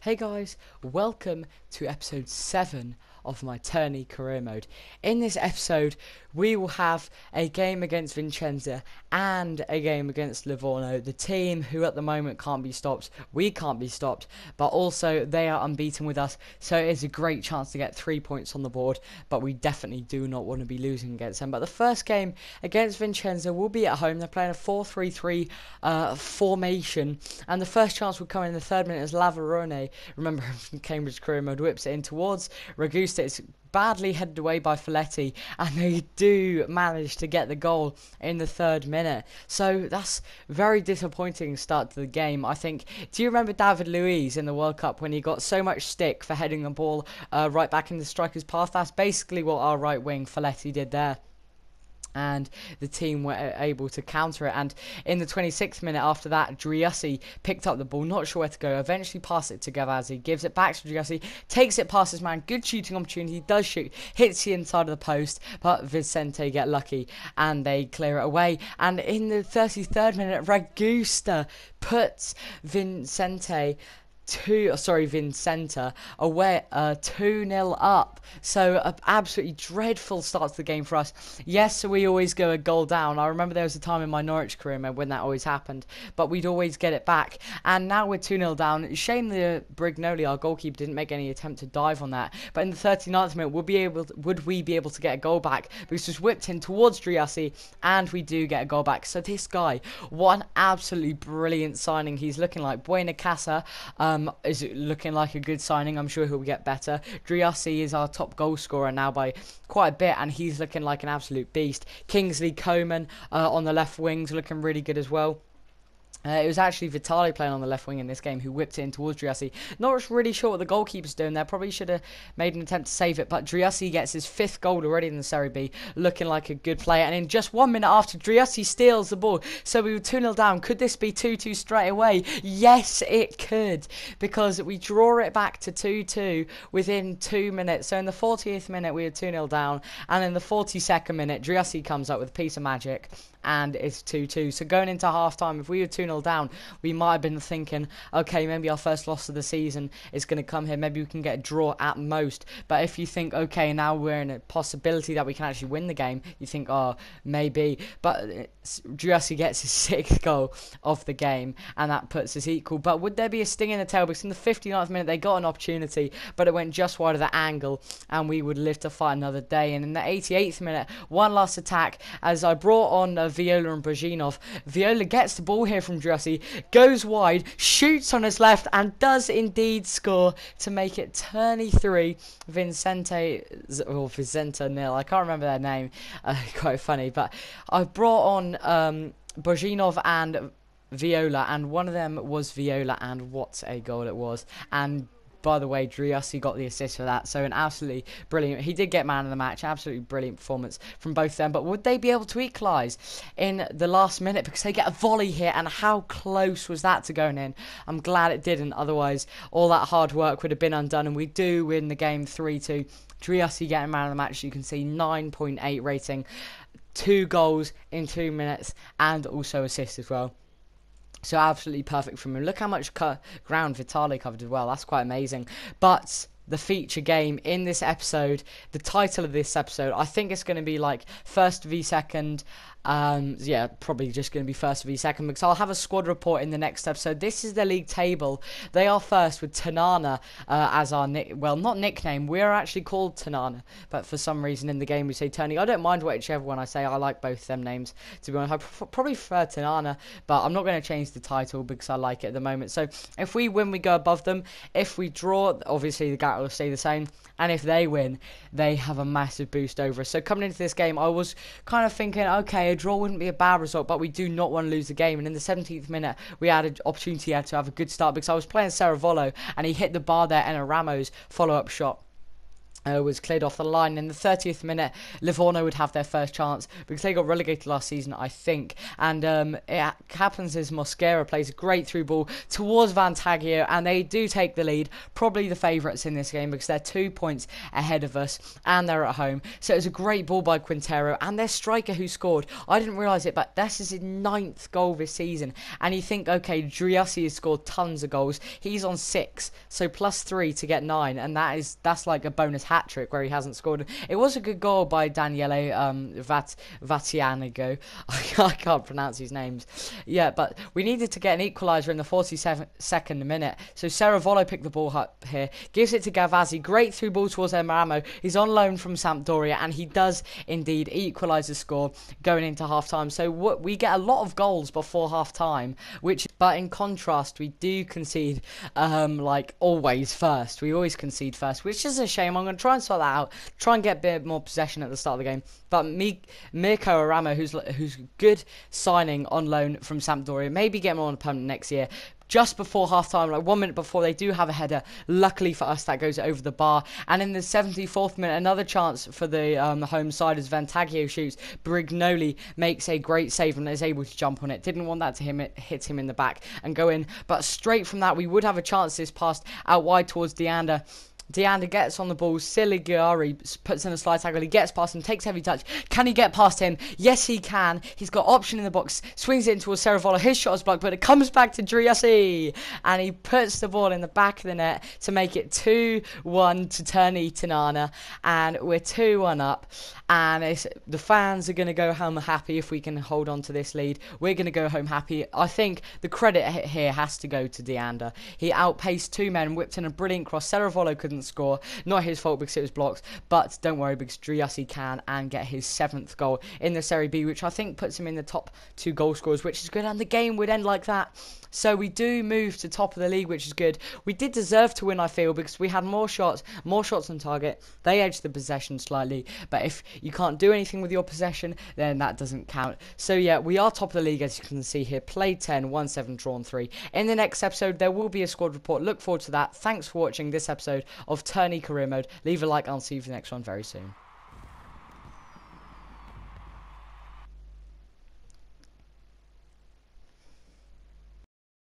Hey guys, welcome to episode 7 of my Terni career mode. In this episode, we will have a game against Vicenza and a game against Livorno, the team who at the moment can't be stopped. We can't be stopped, but also they are unbeaten with us, so it is a great chance to get 3 points on the board, but we definitely do not want to be losing against them. But the first game against Vicenza will be at home. They're playing a 4-3-3 formation, and the first chance will come in the 3rd minute as Lavarone, remember from Cambridge career mode, whips it in towards Ragusta. It's badly headed away by Folletti, and they do manage to get the goal in the 3rd minute. So that's very disappointing start to the game, I think. Do you remember David Luiz in the World Cup when he got so much stick for heading the ball right back in the striker's path? That's basically what our right wing Folletti did there, and the team were able to counter it. And in the 26th minute after that, Driussi picked up the ball, not sure where to go, eventually passed it to Gavazzi, gives it back to Driussi, takes it past his man, good shooting opportunity, does shoot, hits the inside of the post, but Vicente get lucky and they clear it away. And in the 33rd minute, Ragusta puts Vincenta away 2-0 up. So an absolutely dreadful start to the game for us. Yes, we always go a goal down. I remember there was a time in my Norwich career when that always happened, but we'd always get it back. And now we're 2-0 down. Shame the Brignoli, our goalkeeper, didn't make any attempt to dive on that. But in the 39th minute, would we be able to get a goal back? Because it was whipped in towards Driussi, and we do get a goal back. So this guy, what an absolutely brilliant signing he's looking like. Buena Casa is looking like a good signing. I'm sure he'll get better. Driussi is our top goal scorer now by quite a bit, and he's looking like an absolute beast. Kingsley Coman on the left wing's looking really good as well. It was actually Vitali playing on the left wing in this game who whipped it in towards Driussi. Not really sure what the goalkeeper's doing there. Probably should have made an attempt to save it. But Driussi gets his 5th goal already in the Serie B. Looking like a good player. And in just 1 minute after, Driussi steals the ball. So we were 2-0 down. Could this be 2-2 straight away? Yes, it could. Because we draw it back to 2-2 within 2 minutes. So in the 40th minute, we were 2-0 down. And in the 42nd minute, Driussi comes up with a piece of magic. And it's 2-2. So going into half-time, if we were 2-0 down, we might have been thinking, okay, maybe our first loss of the season is going to come here. Maybe we can get a draw at most. But if you think, okay, now we're in a possibility that we can actually win the game, you think, oh, maybe. But Driussi gets his 6th goal of the game, and that puts us equal. But would there be a sting in the tail? Because in the 59th minute, they got an opportunity, but it went just wide of the angle, and we would live to fight another day. And in the 88th minute, one last attack, as I brought on Viola and Brajinov. Viola gets the ball here from Driussi, goes wide, shoots on his left, and does indeed score to make it Terni 3, Vicenta 0. I can't remember their name. Quite funny. But I brought on Brajinov and Viola, and one of them was Viola, and what a goal it was. And by the way, Driussi got the assist for that, so an absolutely brilliant. He did get man of the match. Absolutely brilliant performance from both of them. But would they be able to equalise in the last minute? Because they get a volley here, and how close was that to going in? I'm glad it didn't. Otherwise, all that hard work would have been undone, and we do win the game 3-2. Driussi getting man of the match. You can see 9.8 rating, 2 goals in 2 minutes, and also assists as well. So absolutely perfect from him. Look how much ground Vitali covered as well. That's quite amazing. But the feature game in this episode, the title of this episode, I think it's going to be like first v second. Yeah, probably just going to be first v second, because I'll have a squad report in the next episode. This is the league table. They are first with Tanana as our not nickname. We are actually called Tanana, but for some reason in the game we say Terni. I don't mind whichever one I say. I like both them names, to be honest. I probably prefer Tanana, but I'm not going to change the title because I like it at the moment. So if we win, we go above them. If we draw, obviously the gap will stay the same. And if they win, they have a massive boost over us. So coming into this game, I was kind of thinking, okay, a draw wouldn't be a bad result, but we do not want to lose the game. And in the 17th minute, we had an opportunity to have a good start, because I was playing Saravolo, and he hit the bar there, and a Ramos follow-up shot was cleared off the line. In the 30th minute, Livorno would have their first chance because they got relegated last season, I think. And it happens as Mosquera plays a great through ball towards Vantaggio, and they do take the lead. Probably the favourites in this game because they're 2 points ahead of us and they're at home. So it was a great ball by Quintero, and their striker who scored, I didn't realise it, but this is his 9th goal this season. And you think, okay, Driussi has scored tons of goals. He's on 6, so +3 to get 9, and that's like a bonus hat trick where he hasn't scored. It was a good goal by Daniele Vatianigo. I can't pronounce his names. Yeah, but we needed to get an equaliser in the 42nd minute. So Ceravolo picked the ball up here, gives it to Gavazzi. Great through ball towards Emaramo. He's on loan from Sampdoria, and he does indeed equalise the score going into half time. So we get a lot of goals before half time, but in contrast, we do concede like always first. We always concede first, which is a shame. I'm going to try and sort that out, try and get a bit more possession at the start of the game. But Mirko Aramo, who's good signing on loan from Sampdoria, maybe get him on a permanent next year. Just before half-time, like 1 minute before, they do have a header. Luckily for us, that goes over the bar. And in the 74th minute, another chance for the home side as Vantaggio shoots. Brignoli makes a great save and is able to jump on it. Didn't want that to hit him in the back and go in. But straight from that, we would have a chance this pass out wide towards Deanda. Deanda gets on the ball. Siligiari puts in a slide tackle. He gets past him, takes heavy touch. Can he get past him? Yes, he can. He's got option in the box. Swings it into a Ceravolo. His shot is blocked, but it comes back to Driussi. And he puts the ball in the back of the net to make it 2-1 to Terni Tanana. And we're 2-1 up. And the fans are going to go home happy if we can hold on to this lead. We're going to go home happy. I think the credit here has to go to Deanda. He outpaced 2 men, whipped in a brilliant cross. Ceravolo couldn't score. Not his fault because it was blocked. But don't worry because Driussi can and get his 7th goal in the Serie B, which I think puts him in the top 2 goal scorers, which is good. And the game would end like that. So we do move to top of the league, which is good. We did deserve to win, I feel, because we had more shots on target. They edged the possession slightly, but if you can't do anything with your possession, then that doesn't count. So yeah, we are top of the league, as you can see here. Played 10, won 7, drawn 3. In the next episode, there will be a squad report. Look forward to that. Thanks for watching this episode of Terni Career Mode. Leave a like, I'll see you for the next one very soon.